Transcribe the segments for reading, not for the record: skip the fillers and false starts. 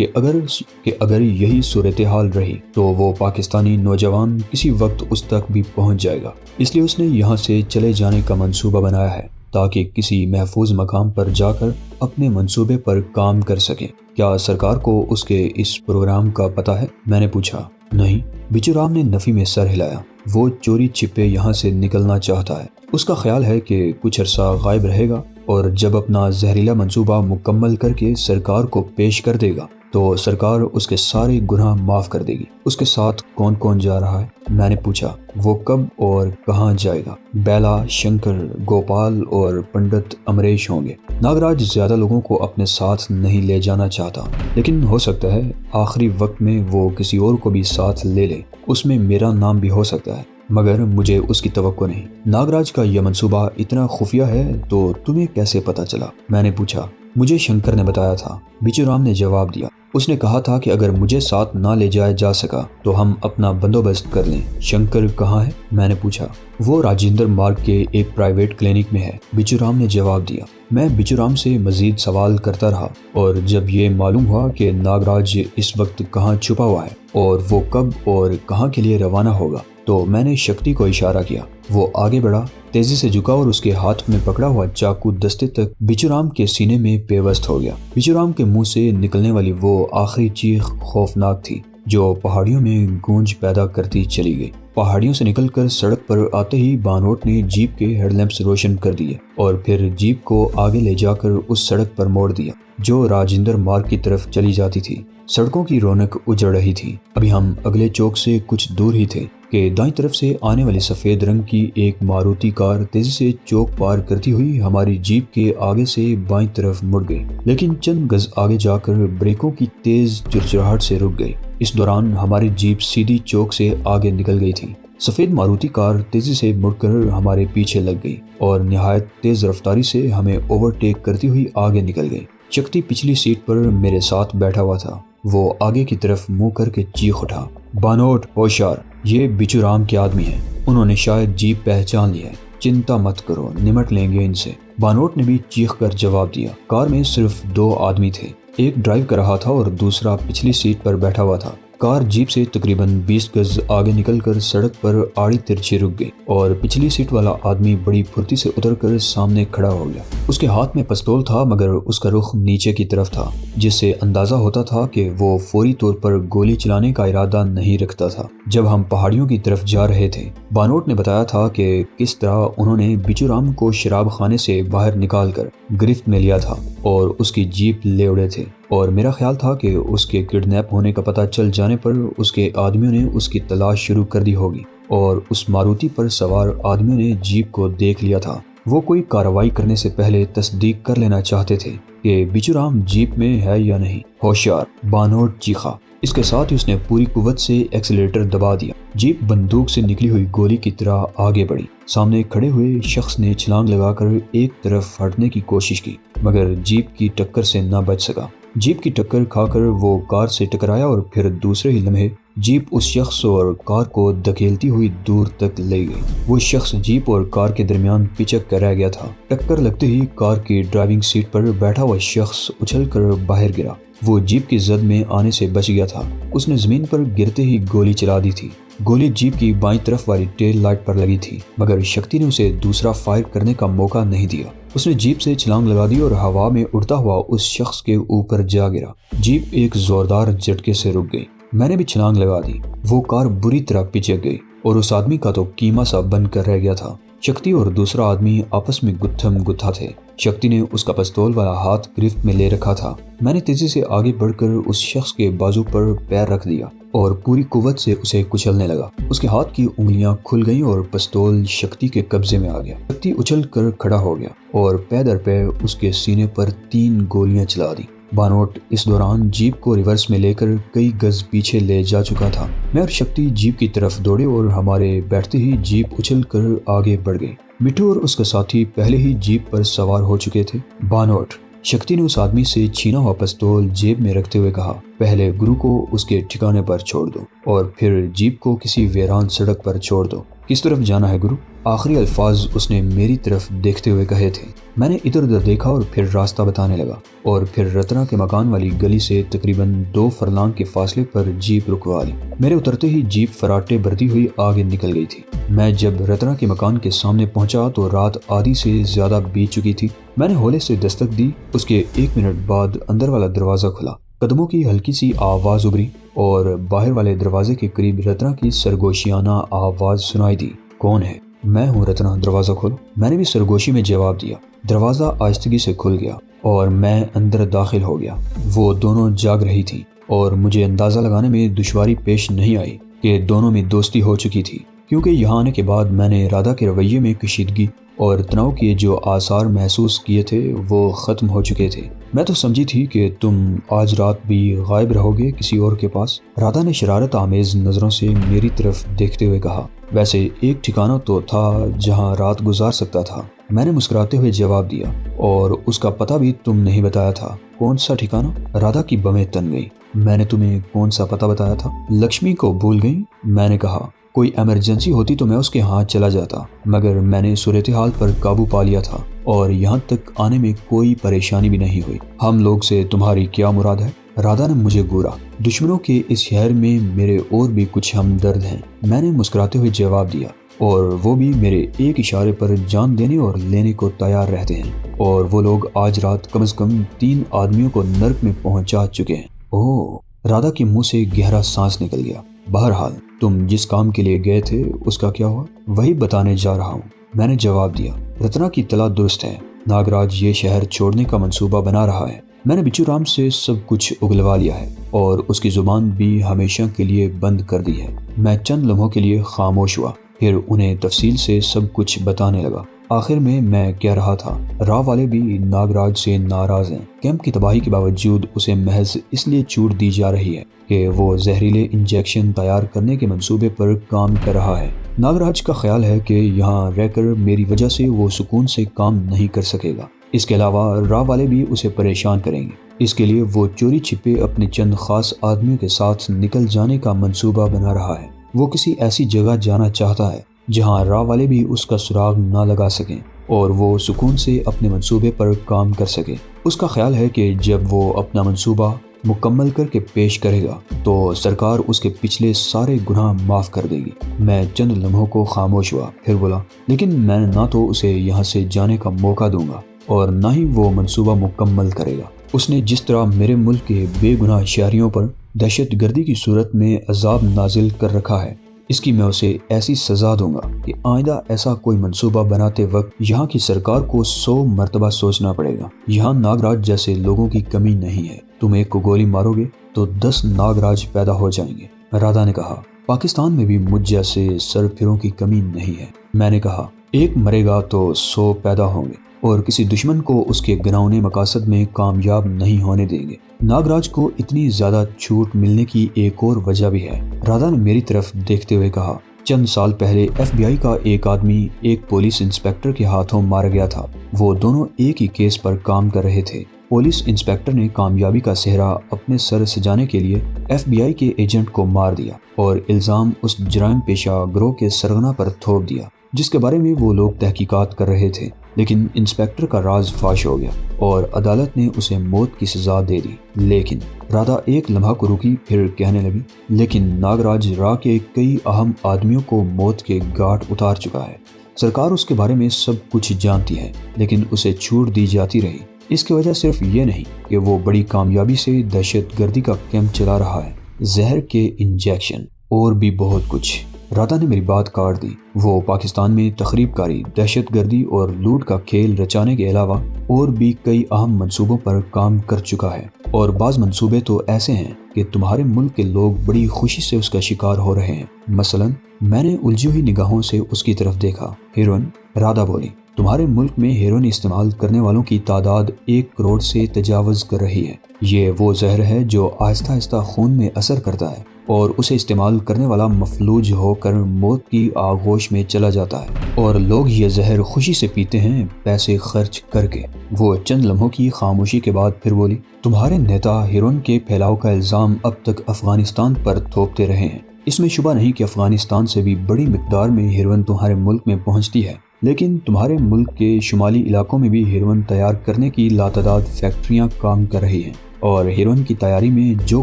کہ اگر یہی صورتحال رہی تو وہ پاکستانی نوجوان کسی وقت اس تک بھی پہنچ جائے گا، اس لیے اس نے یہاں سے چلے جانے کا منصوبہ بنایا ہے تاکہ کسی محفوظ مقام پر جا کر اپنے منصوبے پر کام کر سکیں۔ کیا سرکار کو اس کے اس پروگرام کا پتہ ہے؟ میں نے پوچھا۔ نہیں، بچو رام نے نفی میں سر ہلایا۔ وہ چوری چھپے یہاں سے نکلنا چاہتا ہے۔ اس کا خیال ہے کہ کچھ عرصہ غائب رہے گا اور جب اپنا زہریلا منصوبہ مکمل کر کے سرکار کو پیش کر دے گا تو سرکار اس کے سارے گناہ معاف کر دے گی۔ اس کے ساتھ کون کون جا رہا ہے؟ میں نے پوچھا۔ وہ کب اور کہاں جائے گا؟ بیلا، شنکر، گوپال اور پنڈت امریش ہوں گے۔ ناگراج زیادہ لوگوں کو اپنے ساتھ نہیں لے جانا چاہتا، لیکن ہو سکتا ہے آخری وقت میں وہ کسی اور کو بھی ساتھ لے لے۔ اس میں میرا نام بھی ہو سکتا ہے، مگر مجھے اس کی توقع نہیں۔ ناگراج کا یہ منصوبہ اتنا خفیہ ہے تو تمہیں کیسے پتا چلا؟ میں نے پوچھا۔ مجھے شنکر نے بتایا تھا، بچو رام نے جواب دیا۔ اس نے کہا تھا کہ اگر مجھے ساتھ نہ لے جایا جا سکا تو ہم اپنا بندوبست کر لیں۔ شنکر کہاں ہے؟ میں نے پوچھا۔ وہ راجندر مارگ کے ایک پرائیویٹ کلینک میں ہے، بچو رام نے جواب دیا۔ میں بچو رام سے مزید سوال کرتا رہا اور جب یہ معلوم ہوا کہ ناگراج اس وقت کہاں چھپا ہوا ہے اور وہ کب اور کہاں کے لیے روانہ ہوگا تو میں نے شکتی کو اشارہ کیا۔ وہ آگے بڑھا، تیزی سے جھکا اور اس کے ہاتھ میں پکڑا ہوا چاقو دستے تک بچو رام کے سینے میں پیوست ہو گیا۔ بچو رام کے منہ سے نکلنے والی وہ آخری چیخ خوفناک تھی جو پہاڑیوں میں گونج پیدا کرتی چلی گئی۔ پہاڑیوں سے نکل کر سڑک پر آتے ہی بانوٹ نے جیپ کے ہیڈ لیمپس روشن کر دیے اور پھر جیپ کو آگے لے جا کر اس سڑک پر موڑ دیا جو راجندر مارگ کی طرف چلی جاتی تھی۔ سڑکوں کی رونق اجڑ رہی تھی۔ ابھی ہم اگلے چوک سے کچھ دور ہی تھے کہ دائیں طرف سے آنے والی سفید رنگ کی ایک ماروتی کار تیزی سے چوک پار کرتی ہوئی ہماری جیپ کے آگے سے بائیں طرف مڑ گئی، لیکن چند گز آگے جا کر بریکوں کی تیز چرچراہٹ سے رک گئی۔ اس دوران ہماری جیپ سیدھی چوک سے آگے نکل گئی تھی۔ سفید ماروتی کار تیزی سے مڑ کر ہمارے پیچھے لگ گئی اور نہایت تیز رفتاری سے ہمیں اوورٹیک کرتی ہوئی آگے نکل گئی۔ شکتی پچھلی سیٹ پر میرے ساتھ بیٹھا ہوا تھا۔ وہ آگے کی طرف منہ کر کے چیخ اٹھا، بانوٹ ہوشیار، یہ بچو رام کے آدمی ہیں، انہوں نے شاید جیپ پہچان لی ہے، چنتا مت کرو، نمٹ لیں گے ان سے۔ بانوٹ نے بھی چیخ کر جواب دیا۔ کار میں صرف 2 آدمی تھے، ایک ڈرائیو کر رہا تھا اور دوسرا پچھلی سیٹ پر بیٹھا ہوا تھا۔ کار جیپ سے تقریباً 20 گز آگے نکل کر سڑک پر آڑی ترچھی رک گئی اور پچھلی سیٹ والا آدمی بڑی پھرتی سے اتر کر سامنے کھڑا ہو گیا۔ اس کے ہاتھ میں پستول تھا مگر اس کا رخ نیچے کی طرف تھا، جس سے اندازہ ہوتا تھا کہ وہ فوری طور پر گولی چلانے کا ارادہ نہیں رکھتا تھا۔ جب ہم پہاڑیوں کی طرف جا رہے تھے، بانوٹ نے بتایا تھا کہ کس طرح انہوں نے بچو رام کو شراب خانے سے باہر نکال کر گرفت میں لیا تھا اور اس کی جیپ لے اڑے تھے، اور میرا خیال تھا کہ اس کے کڈنیپ ہونے کا پتہ چل جانے پر اس کے آدمیوں نے اس کی تلاش شروع کر دی ہوگی اور اس ماروتی پر سوار آدمیوں نے جیپ کو دیکھ لیا تھا۔ وہ کوئی کارروائی کرنے سے پہلے تصدیق کر لینا چاہتے تھے کہ بچو رام جیپ میں ہے یا نہیں۔ ہوشیار، بانوٹ چیخا۔ اس کے ساتھ ہی اس نے پوری قوت سے ایکسیلیٹر دبا دیا۔ جیپ بندوق سے نکلی ہوئی گولی کی طرح آگے بڑھی۔ سامنے کھڑے ہوئے شخص نے چھلانگ لگا کر ایک طرف ہٹنے کی کوشش کی مگر جیپ کی ٹکر سے نہ بچ سکا۔ جیپ کی ٹکر کھا کر وہ کار سے ٹکرایا اور پھر دوسرے ہی لمحے جیپ اس شخص اور کار کو دھکیلتی ہوئی دور تک لے گئی۔ وہ شخص جیپ اور کار کے درمیان پچک کر رہ گیا تھا۔ ٹکر لگتے ہی کار کی ڈرائیونگ سیٹ پر بیٹھا ہوا شخص اچھل کر باہر گرا۔ وہ جیپ کی زد میں آنے سے بچ گیا تھا۔ اس نے زمین پر گرتے ہی گولی چلا دی تھی۔ گولی جیپ کی بائیں طرف والی ٹیل لائٹ پر لگی تھی مگر شکتی نے اسے دوسرا فائر کرنے کا موقع نہیں دیا۔ اس نے جیپ سے چھلانگ لگا دی اور ہوا میں اڑتا ہوا اس شخص کے اوپر جا گرا۔ جیپ ایک زوردار جھٹکے سے رک گئی۔ میں نے بھی چھلانگ لگا دی۔ وہ کار بری طرح پچک گئی اور اس آدمی کا تو کیما سا بن کر رہ گیا تھا۔ شکتی اور دوسرا آدمی آپس میں گتھم گتھا تھے۔ شکتی نے اس کا پستول والا ہاتھ گرفت میں لے رکھا تھا۔ میں نے تیزی سے آگے بڑھ کر اس شخص کے بازو پر پیر رکھ دیا اور پوری قوت سے اسے کچلنے لگا۔ اس کے ہاتھ کی انگلیاں کھل گئیں اور پستول شکتی کے قبضے میں آ گیا۔ شکتی اچھل کر کھڑا ہو گیا اور پے در پے اس کے سینے پر 3 گولیاں چلا دی۔ بانوٹ اس دوران جیپ کو ریورس میں لے کر کئی گز پیچھے لے جا چکا تھا۔ میں اور شکتی جیپ کی طرف دوڑے اور ہمارے بیٹھتے ہی جیپ اچھل کر آگے بڑھ گئی۔ مٹھو اور اس کا ساتھی پہلے ہی جیپ پر سوار ہو چکے تھے۔ بانوٹ، شکتی نے اس آدمی سے چھینا ہوا پستول جیب میں رکھتے ہوئے کہا، پہلے گرو کو اس کے ٹھکانے پر چھوڑ دو اور پھر جیپ کو کسی ویران سڑک پر چھوڑ دو۔ کس طرف جانا ہے گرو؟ آخری الفاظ اس نے میری طرف دیکھتے ہوئے کہے تھے۔ میں نے ادھر ادھر دیکھا اور پھر راستہ بتانے لگا، اور پھر رتنا کے مکان والی گلی سے تقریباً 2 فرلانگ کے فاصلے پر جیپ رکوا لی۔ میرے اترتے ہی جیپ فراٹے بھرتی ہوئی آگے نکل گئی تھی۔ میں جب رتنا کے مکان کے سامنے پہنچا تو رات آدھی سے زیادہ بیت چکی تھی۔ میں نے ہولے سے دستک دی۔ اس کے 1 منٹ بعد اندر والا دروازہ کھلا، قدموں کی ہلکی سی آواز ابھری اور باہر والے دروازے کے قریب رتنا کی سرگوشیانہ آواز سنائی دی۔ کون ہے؟ میں ہوں رتنا، دروازہ کھولو۔ میں نے بھی سرگوشی میں جواب دیا۔ دروازہ آہستگی سے کھل گیا اور میں اندر داخل ہو گیا۔ وہ دونوں جاگ رہی تھیں اور مجھے اندازہ لگانے میں دشواری پیش نہیں آئی کہ دونوں میں دوستی ہو چکی تھی، کیونکہ یہاں آنے کے بعد میں نے رادھا کے رویے میں کشیدگی اور تناؤ کے جو آثار محسوس کیے تھے وہ ختم ہو چکے تھے۔ میں تو سمجھی تھی کہ تم آج رات بھی غائب رہو گے کسی اور کے پاس۔ رادھا نے شرارت آمیز نظروں سے میری طرف دیکھتے ہوئے کہا۔ ویسے ایک ٹھکانہ تو تھا جہاں رات گزار سکتا تھا، میں نے مسکراتے ہوئے جواب دیا، اور اس کا پتہ بھی تم نہیں بتایا تھا۔ کون سا ٹھکانہ؟ رادھا کی بمیں تن گئی۔ میں نے تمہیں کون سا پتہ بتایا تھا؟ لکشمی کو بھول گئی؟ میں نے کہا۔ کوئی ایمرجنسی ہوتی تو میں اس کے ہاتھ چلا جاتا، مگر میں نے صورتحال پر قابو پا لیا تھا اور یہاں تک آنے میں کوئی پریشانی بھی نہیں ہوئی۔ ہم لوگ سے تمہاری کیا مراد ہے؟ رادھا نے مجھے گورا۔ دشمنوں کے اس شہر میں میرے اور بھی کچھ ہمدرد ہیں، میں نے مسکراتے ہوئے جواب دیا، اور وہ بھی میرے ایک اشارے پر جان دینے اور لینے کو تیار رہتے ہیں، اور وہ لوگ آج رات کم از کم 3 آدمیوں کو نرک میں پہنچا چکے ہیں۔ اوہ! رادھا کے منہ سے گہرا سانس نکل گیا۔ بہرحال تم جس کام کے لیے گئے تھے اس کا کیا ہوا؟ وہی بتانے جا رہا ہوں، میں نے جواب دیا۔ رتنا کی اطلاع درست ہے، ناگراج یہ شہر چھوڑنے کا منصوبہ بنا رہا ہے۔ میں نے بچو رام سے سب کچھ اگلوا لیا ہے اور اس کی زبان بھی ہمیشہ کے لیے بند کر دی ہے۔ میں چند لمحوں کے لیے خاموش ہوا، پھر انہیں تفصیل سے سب کچھ بتانے لگا۔ آخر میں کہہ رہا تھا، راو والے بھی ناگراج سے ناراض ہیں۔ کیمپ کی تباہی کے باوجود اسے محض اس لیے چھوٹ دی جا رہی ہے کہ وہ زہریلے انجیکشن تیار کرنے کے منصوبے پر کام کر رہا ہے۔ ناگراج کا خیال ہے کہ یہاں رہ کر میری وجہ سے وہ سکون سے کام نہیں کر سکے گا۔ اس کے علاوہ راو والے بھی اسے پریشان کریں گے۔ اس کے لیے وہ چوری چھپے اپنے چند خاص آدمیوں کے ساتھ نکل جانے کا منصوبہ بنا رہا ہے۔ وہ کسی ایسی جگہ جانا چاہتا ہے جہاں راو والے بھی اس کا سراغ نہ لگا سکیں اور وہ سکون سے اپنے منصوبے پر کام کر سکے۔ اس کا خیال ہے کہ جب وہ اپنا منصوبہ مکمل کر کے پیش کرے گا تو سرکار اس کے پچھلے سارے گناہ معاف کر دے گی۔ میں چند لمحوں کو خاموش ہوا، پھر بولا، لیکن میں نہ تو اسے یہاں سے جانے کا موقع دوں گا اور نہ ہی وہ منصوبہ مکمل کرے گا۔ اس نے جس طرح میرے ملک کے بے گناہ شہریوں پر دہشت گردی کی صورت میں عذاب نازل کر رکھا ہے، اس کی میں اسے ایسی سزا دوں گا کہ آئندہ ایسا کوئی منصوبہ بناتے وقت یہاں کی سرکار کو 100 مرتبہ سوچنا پڑے گا۔ یہاں ناگراج جیسے لوگوں کی کمی نہیں ہے، تم ایک کو گولی مارو گے تو 10 ناگراج پیدا ہو جائیں گے۔ رادھا نے کہا، پاکستان میں بھی مجھ جیسے سر پھروں کی کمی نہیں ہے۔ میں نے کہا، ایک مرے گا تو 100 پیدا ہوں گے اور کسی دشمن کو اس کے گناؤنے مقاصد میں کامیاب نہیں ہونے دیں گے۔ ناگراج کو اتنی زیادہ چھوٹ ملنے کی ایک اور وجہ بھی ہے، رادھا نے میری طرف دیکھتے ہوئے کہا۔ چند سال پہلے FBI کا ایک آدمی ایک پولیس انسپیکٹر کے ہاتھوں مارا گیا تھا۔ وہ دونوں ایک ہی کیس پر کام کر رہے تھے۔ پولیس انسپیکٹر نے کامیابی کا صحرا اپنے سر سجانے کے لیے FBI کے ایجنٹ کو مار دیا اور الزام اس جرائم پیشہ گروہ کے سرغنہ پر تھوپ دیا جس کے بارے میں وہ لوگ تحقیقات کر رہے تھے، لیکن انسپیکٹر کا راز فاش ہو گیا اور عدالت نے اسے موت کی سزا دے دی۔ لیکن رادھا ایک لمحہ کو رکی، پھر کہنے لگی، لیکن ناگراج راہ کے کئی اہم آدمیوں کو موت کے گھاٹ اتار چکا ہے۔ سرکار اس کے بارے میں سب کچھ جانتی ہے، لیکن اسے چھوٹ دی جاتی رہی۔ اس کی وجہ صرف یہ نہیں کہ وہ بڑی کامیابی سے دہشت گردی کا کیمپ چلا رہا ہے، زہر کے انجیکشن اور بھی بہت کچھ۔ رادھا نے میری بات کاٹ دی۔ وہ پاکستان میں تخریب کاری، دہشت گردی اور لوٹ کا کھیل رچانے کے علاوہ اور بھی کئی اہم منصوبوں پر کام کر چکا ہے، اور بعض منصوبے تو ایسے ہیں کہ تمہارے ملک کے لوگ بڑی خوشی سے اس کا شکار ہو رہے ہیں۔ مثلاً میں نے الجھی ہوئی نگاہوں سے اس کی طرف دیکھا۔ ہیروئن؟ رادھا بولی، تمہارے ملک میں ہیروئن استعمال کرنے والوں کی تعداد 1 کروڑ سے تجاوز کر رہی ہے۔ یہ وہ زہر ہے جو آہستہ آہستہ خون میں اثر کرتا ہے اور اسے استعمال کرنے والا مفلوج ہو کر موت کی آغوش میں چلا جاتا ہے، اور لوگ یہ زہر خوشی سے پیتے ہیں، پیسے خرچ کر کے۔ وہ چند لمحوں کی خاموشی کے بعد پھر بولی، تمہارے نیتا ہیروئن کے پھیلاؤ کا الزام اب تک افغانستان پر تھوپتے رہے ہیں، اس میں شبہ نہیں کہ افغانستان سے بھی بڑی مقدار میں ہیروئن تمہارے ملک میں پہنچتی ہے، لیکن تمہارے ملک کے شمالی علاقوں میں بھی ہیروئن تیار کرنے کی لاتعداد فیکٹریاں کام کر رہی ہیں، اور ہیروئن کی تیاری میں جو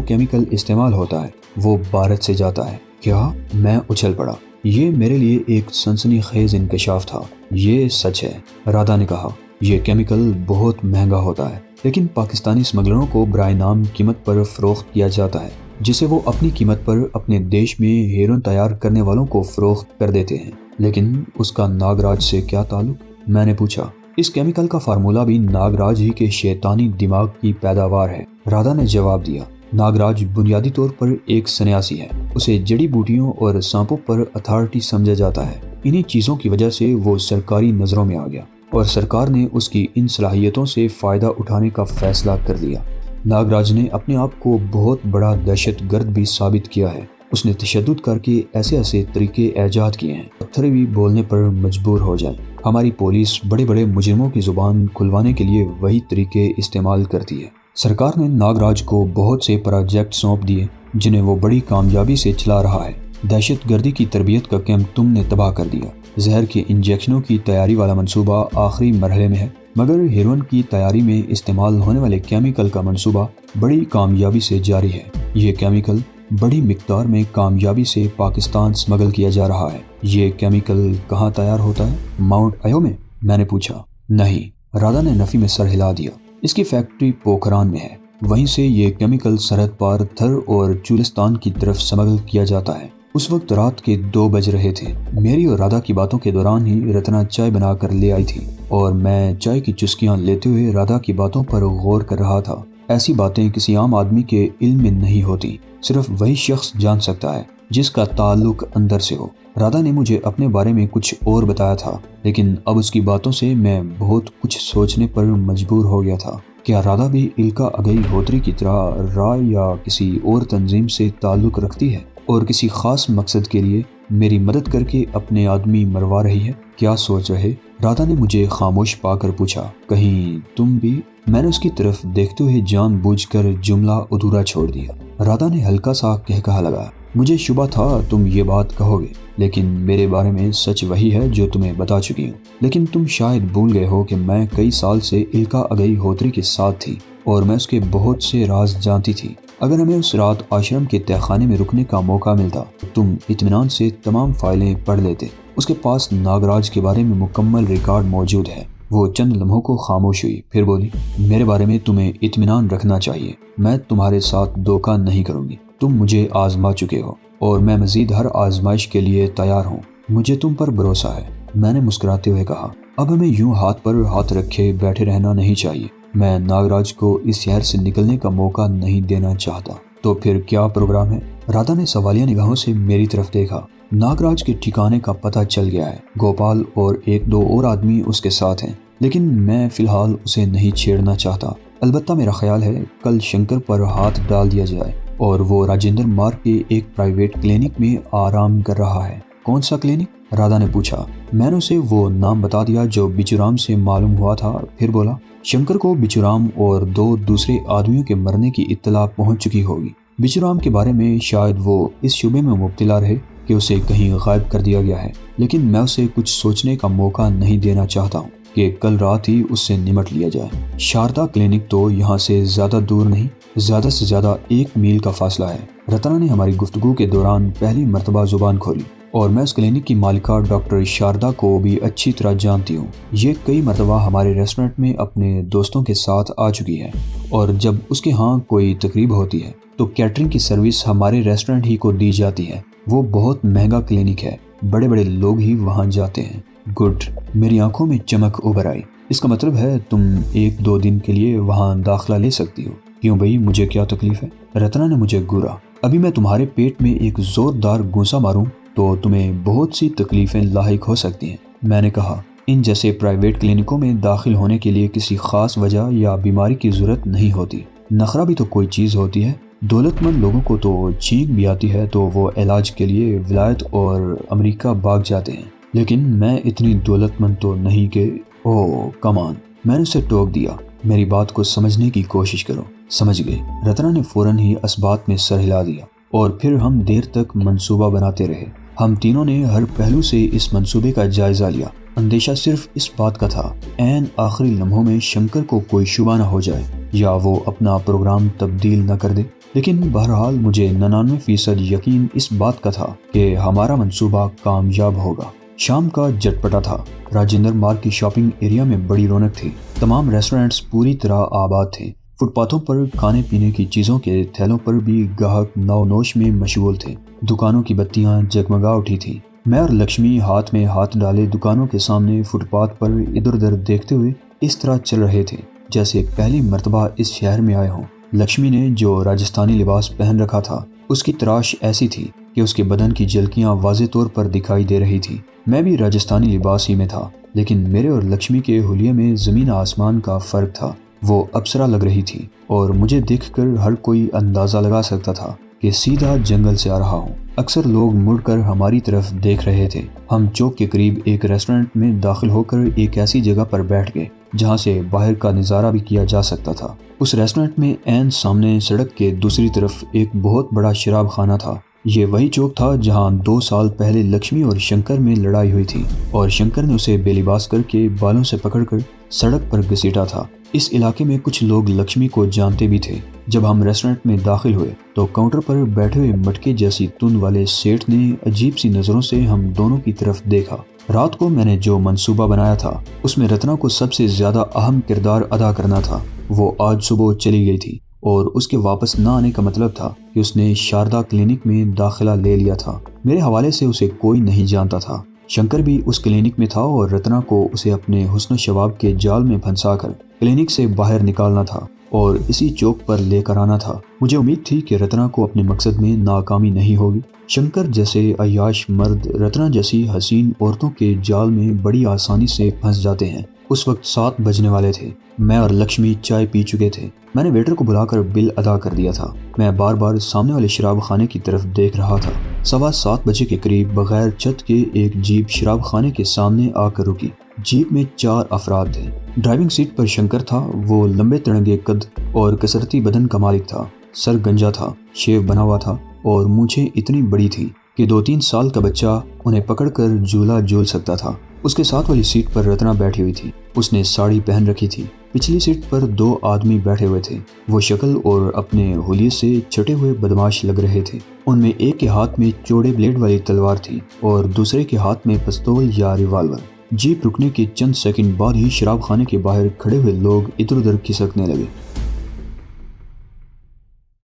کیمیکل استعمال ہوتا ہے وہ بھارت سے جاتا ہے۔ کیا؟ میں اچھل پڑا۔ یہ میرے لیے ایک سنسنی خیز انکشاف تھا۔ یہ سچ ہے، رادا نے کہا، یہ کیمیکل بہت مہنگا ہوتا ہے، لیکن پاکستانی اسمگلروں کو برائے نام قیمت پر فروخت کیا جاتا ہے، جسے وہ اپنی قیمت پر اپنے دیش میں ہیروئن تیار کرنے والوں کو فروخت کر دیتے ہیں۔ لیکن اس کا ناگراج سے کیا تعلق؟ میں نے پوچھا۔ اس کیمیکل کا فارمولہ بھی ناگراج ہی کے شیطانی دماغ کی پیداوار ہے، رادا نے جواب دیا۔ ناگراج بنیادی طور پر ایک سنیاسی ہے، اسے جڑی بوٹیوں اور سانپوں پر اتھارٹی سمجھا جاتا ہے۔ انہی چیزوں کی وجہ سے وہ سرکاری نظروں میں آ گیا، اور سرکار نے اس کی ان صلاحیتوں سے فائدہ اٹھانے کا فیصلہ کر لیا۔ ناگراج نے اپنے آپ کو بہت بڑا دہشت گرد بھی ثابت کیا ہے۔ اس نے تشدد کر کے ایسے طریقے ایجاد کیے ہیں پتھر بھی بولنے پر مجبور ہو جائیں۔ ہماری پولیس بڑے بڑے مجرموں کی زبان کھلوانے کے لیے وہی طریقے استعمال کرتی ہے۔ سرکار نے ناگراج کو بہت سے پروجیکٹ سونپ دیے جنہیں وہ بڑی کامیابی سے چلا رہا ہے۔ دہشت گردی کی تربیت کا کیمپ تم نے تباہ کر دیا۔ زہر کے انجیکشنوں کی تیاری والا منصوبہ آخری مرحلے میں ہے، مگر ہیروئن کی تیاری میں استعمال ہونے والے کیمیکل کا منصوبہ بڑی کامیابی سے جاری ہے۔ یہ کیمیکل بڑی مقدار میں کامیابی سے پاکستان سمگل کیا جا رہا ہے۔ یہ کیمیکل کہاں تیار ہوتا ہے؟ ماؤنٹ ایو میں؟ میں نے پوچھا۔ نہیں، رادا نے نفی میں سر ہلا دیا۔ اس کی فیکٹری پوکھران میں ہے، وہیں سے یہ کیمیکل سرحد پار تھر اور چولستان کی طرف سمگل کیا جاتا ہے۔ اس وقت رات کے 2 بج رہے تھے۔ میری اور رادا کی باتوں کے دوران ہی رتنا چائے بنا کر لے آئی تھی، اور میں چائے کی چسکیاں لیتے ہوئے رادا کی باتوں پر غور کر رہا تھا۔ ایسی باتیں کسی عام آدمی کے علم میں نہیں ہوتی، صرف وہی شخص جان سکتا ہے جس کا تعلق اندر سے ہو۔ رادا نے مجھے اپنے بارے میں کچھ اور بتایا تھا، لیکن اب اس کی باتوں سے میں بہت کچھ سوچنے پر مجبور ہو گیا تھا۔ کیا رادا بھی الکا اگئی ہوتری کی طرح رائے یا کسی اور تنظیم سے تعلق رکھتی ہے، اور کسی خاص مقصد کے لیے میری مدد کر کے اپنے آدمی مروا رہی ہے؟ کیا سوچ رہے؟ رادا نے مجھے خاموش پا کر پوچھا۔ کہیں تم بھی؟ میں نے اس کی طرف دیکھتے ہوئے جان بوجھ کر جملہ ادھورا چھوڑ دیا۔ رادا نے ہلکا سا کہا لگایا۔ مجھے شبہ تھا تم یہ بات کہو گے، لیکن میرے بارے میں سچ وہی ہے جو تمہیں بتا چکی ہوں۔ لیکن تم شاید بھول گئے ہو کہ میں کئی سال سے الکا اگئی ہوتری کے ساتھ تھی، اور میں اس کے بہت سے راز جانتی تھی۔ اگر ہمیں اس رات آشرم کے تہہ خانے میں رکنے کا موقع ملتا تو تم اطمینان سے تمام فائلیں پڑھ لیتے۔ اس کے پاس ناگراج کے بارے میں مکمل ریکارڈ موجود ہے۔ وہ چند لمحوں کو خاموش ہوئی، پھر بولی، میرے بارے میں تمہیں اطمینان رکھنا چاہیے۔ میں تمہارے ساتھ دھوکہ نہیں کروں گی۔ تم مجھے آزما چکے ہو، اور میں مزید ہر آزمائش کے لیے تیار ہوں۔ مجھے تم پر بھروسہ ہے، میں نے مسکراتے ہوئے کہا۔ اب ہمیں یوں ہاتھ پر ہاتھ رکھے بیٹھے رہنا نہیں چاہیے۔ میں ناگراج کو اس شہر سے نکلنے کا موقع نہیں دینا چاہتا۔ تو پھر کیا پروگرام ہے؟ رادا نے سوالیہ نگاہوں سے میری طرف دیکھا۔ ناگراج کے ٹھکانے کا پتہ چل گیا ہے۔ گوپال اور 1-2 اور آدمی اس کے ساتھ ہیں، لیکن میں فی الحال اسے نہیں چھیڑنا چاہتا۔ البتہ میرا خیال ہے کل شنکر پر ہاتھ ڈال دیا جائے، اور وہ راجندر مارگ کے ایک پرائیویٹ کلینک میں آرام کر رہا ہے۔ کون سا کلینک؟ رادا نے پوچھا۔ میں نے اسے وہ نام بتا دیا جو بچورام سے معلوم ہوا تھا، پھر بولا، شنکر کو بچورام اور 2 دوسرے آدمیوں کے مرنے کی اطلاع پہنچ چکی ہوگی۔ بچورام کے بارے میں شاید وہ اس شبے میں مبتلا رہے کہ اسے کہیں غائب کر دیا گیا ہے، لیکن میں اسے کچھ سوچنے کا موقع نہیں دینا چاہتا ہوں کہ کل رات ہی اس سے نمٹ لیا جائے۔ شاردا کلینک تو یہاں سے زیادہ دور نہیں، زیادہ سے زیادہ 1 میل کا فاصلہ ہے۔ رتنا نے ہماری گفتگو کے دوران پہلی مرتبہ زبان کھولی، اور میں اس کلینک کی مالکہ ڈاکٹر شاردا کو بھی اچھی طرح جانتی ہوں۔ یہ کئی مرتبہ ہمارے ریسٹورنٹ میں اپنے دوستوں کے ساتھ آ چکی ہے، اور جب اس کے ہاں کوئی تقریب ہوتی ہے تو کیٹرنگ کی سروس ہمارے ریسٹورنٹ ہی کو دی جاتی ہے۔ وہ بہت مہنگا کلینک ہے، بڑے بڑے لوگ ہی وہاں جاتے ہیں۔ گڈ، میری آنکھوں میں چمک ابھر آئی۔ اس کا مطلب ہے تم 1-2 دن کے لیے وہاں داخلہ لے سکتی ہو۔ کیوں بھائی، مجھے کیا تکلیف ہے؟ رتنا نے مجھے گورا۔ ابھی میں تمہارے پیٹ میں ایک زوردار گھونسا ماروں تو تمہیں بہت سی تکلیفیں لاحق ہو سکتی ہیں۔ میں نے کہا، ان جیسے پرائیویٹ کلینکوں میں داخل ہونے کے لیے کسی خاص وجہ یا بیماری کی ضرورت نہیں ہوتی۔ نخرہ بھی تو کوئی چیز ہوتی ہے۔ دولت مند لوگوں کو تو چھینک بھی آتی ہے تو وہ علاج کے لیے ولایت اور امریکہ بھاگ جاتے ہیں، لیکن میں اتنی دولت مند تو نہیں کہ… اوہ کمان، میں نے اسے ٹوک دیا۔ میری بات کو سمجھنے کی کوشش کرو۔ سمجھ گئے۔ رتنا نے فوراً ہی اس بات میں سر ہلا دیا۔ اور پھر ہم دیر تک منصوبہ بناتے رہے۔ ہم تینوں نے ہر پہلو سے اس منصوبے کا جائزہ لیا۔ اندیشہ صرف اس بات کا تھا عین آخری لمحوں میں شنکر کو کوئی شبہ نہ ہو جائے یا وہ اپنا پروگرام تبدیل نہ کر دے، لیکن بہرحال مجھے 99% یقین اس بات کا تھا کہ ہمارا منصوبہ کامیاب ہوگا۔ شام کا جٹپٹا تھا۔ راجندر مارگ کی شاپنگ ایریا میں بڑی رونق تھی۔ تمام ریسٹورنٹس پوری طرح آباد تھے۔ فٹ پاتھوں پر کھانے پینے کی چیزوں کے تھیلوں پر بھی گاہک نو نوش میں مشغول تھے۔ دکانوں کی بتیاں جگمگا اٹھی تھیں۔ میں اور لکشمی ہاتھ میں ہاتھ ڈالے دکانوں کے سامنے فٹ پاتھ پر ادھر ادھر دیکھتے ہوئے اس طرح چل رہے تھے جیسے پہلی مرتبہ اس شہر میں آئے ہوں۔ لکشمی نے جو راجستھانی لباس پہن رکھا تھا اس کی تراش ایسی تھی کہ اس کے بدن کی جھلکیاں واضح طور پر دکھائی دے رہی تھی۔ میں بھی راجستھانی لباس ہی میں تھا، لیکن میرے اور لکشمی کے حلیے میں زمین آسمان کا فرق تھا۔ وہ اپسرا لگ رہی تھی اور مجھے دیکھ کر ہر کوئی اندازہ لگا سکتا تھا کہ سیدھا جنگل سے آ رہا ہوں۔ اکثر لوگ مڑ کر ہماری طرف دیکھ رہے تھے۔ ہم چوک کے قریب ایک ریسٹورنٹ میں داخل ہو کر ایک ایسی جگہ پر بیٹھ گئے جہاں سے باہر کا نظارہ بھی کیا جا سکتا تھا۔ اس ریسٹورنٹ میں عین سامنے سڑک کے دوسری طرف ایک بہت بڑا شراب خانہ تھا۔ یہ وہی چوک تھا جہاں 2 سال پہلے لکشمی اور شنکر میں لڑائی ہوئی تھی اور شنکر نے اسے بے لباس کر کے بالوں سے پکڑ کر سڑک پر گھسیٹا تھا۔ اس علاقے میں کچھ لوگ لکشمی کو جانتے بھی تھے۔ جب ہم ریسٹورنٹ میں داخل ہوئے تو کاؤنٹر پر بیٹھے ہوئے مٹکے جیسی تن والے سیٹھ نے عجیب سی نظروں سے ہم دونوں کی طرف دیکھا۔ رات کو میں نے جو منصوبہ بنایا تھا اس میں رتنا کو سب سے زیادہ اہم کردار ادا کرنا تھا۔ وہ آج صبح چلی گئی تھی اور اس کے واپس نہ آنے کا مطلب تھا کہ اس نے شاردا کلینک میں داخلہ لے لیا تھا۔ میرے حوالے سے اسے کوئی نہیں جانتا تھا۔ شنکر بھی اس کلینک میں تھا اور رتنا کو اسے اپنے حسن و شباب کے جال میں پھنسا کر کلینک سے باہر نکالنا تھا اور اسی چوک پر لے کر آنا تھا۔ مجھے امید تھی کہ رتنا کو اپنے مقصد میں ناکامی نہیں ہوگی۔ شنکر جیسے عیاش مرد رتنا جیسی حسین عورتوں کے جال میں بڑی آسانی سے پھنس جاتے ہیں۔ اس وقت 7 بجنے والے تھے۔ میں اور لکشمی چائے پی چکے تھے۔ میں نے ویٹر کو بلا کر بل ادا کر دیا تھا۔ میں بار بار سامنے والے شراب خانے کی طرف دیکھ رہا تھا۔ 7:15 بجے کے قریب بغیر چھت کے ایک جیپ شراب خانے کے سامنے آ کر رکی۔ جیپ میں 4 افراد تھے۔ ڈرائیونگ سیٹ پر شنکر تھا۔ وہ لمبے تڑنگے قد اور کثرتی بدن کا مالک تھا۔ سر گنجا تھا، شیو بنا ہوا تھا اور مونچھیں اتنی بڑی تھی کہ 2-3 سال کا بچہ انہیں پکڑ کر جھولا جھول سکتا تھا۔ اس کے ساتھ والی سیٹ پر رتنا بیٹھی ہوئی تھی۔ اس نے ساڑی پہن رکھی تھی۔ پچھلی سیٹ پر 2 آدمی بیٹھے ہوئے تھے۔ وہ شکل اور اپنے حلیے سے چھٹے ہوئے بدماش لگ رہے تھے۔ ان میں ایک کے ہاتھ میں چوڑے بلیڈ والی تلوار تھی اور دوسرے کے ہاتھ میں پستول یا ریوالور۔ جیپ رکنے کے چند سیکنڈ بعد ہی شراب خانے کے باہر کھڑے ہوئے لوگ ادھر ادھر کھسکنے لگے۔